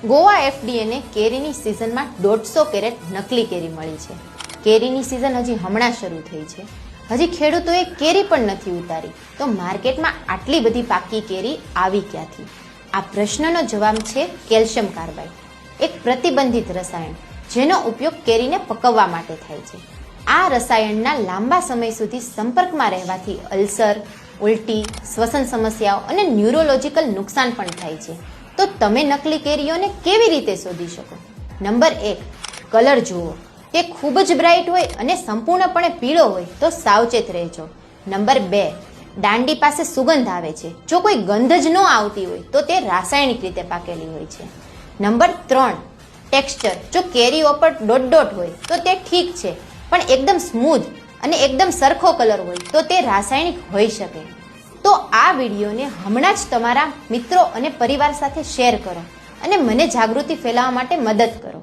ગોવા એફડીએને કેરીની સિઝનમાં 150 કેરેટ નકલી કેરી મળી છે. કેરીની સિઝન હજી હમણાં શરૂ થઈ છે. હજી ખેડૂતોએ કેરી પણ નથી ઉતારી, તો માર્કેટમાં આટલી બધી પાકી કેરી આવી ક્યાંથી? આ પ્રશ્નનો જવાબ છે કેલ્શિયમ કાર્બાઇડ, એક પ્રતિબંધિત રસાયણ જેનો ઉપયોગ કેરીને પકવવા માટે થાય છે. આ રસાયણના લાંબા સમય સુધી સંપર્કમાં રહેવાથી અલ્સર, ઉલટી, શ્વસન સમસ્યાઓ અને ન્યુરોલોજીકલ નુકસાન પણ થાય છે. તો તમે નકલી કેરીઓને કેવી રીતે શોધી શકો? નંબર 1, કલર જુઓ. તે ખૂબ જ બ્રાઇટ હોય અને સંપૂર્ણપણે પીળો હોય તો સાવચેત રહેજો. નંબર 2, દાંડી પાસે સુગંધ આવે છે. જો કોઈ ગંધ જ ન આવતી હોય તો તે રાસાયણિક રીતે પાકેલી હોય છે. Number 3, texture. જો કેરીઓ પર ડોટ હોય તો તે ઠીક છે, પણ એકદમ સ્મૂધ અને એકદમ સરખો કલર હોય તો તે રાસાયણિક હોઈ શકે. તો આ વિડીયોને હમણાં જ તમારા મિત્રો અને પરિવાર સાથે શેર કરો અને મને જાગૃતિ ફેલાવવા માટે મદદ કરો.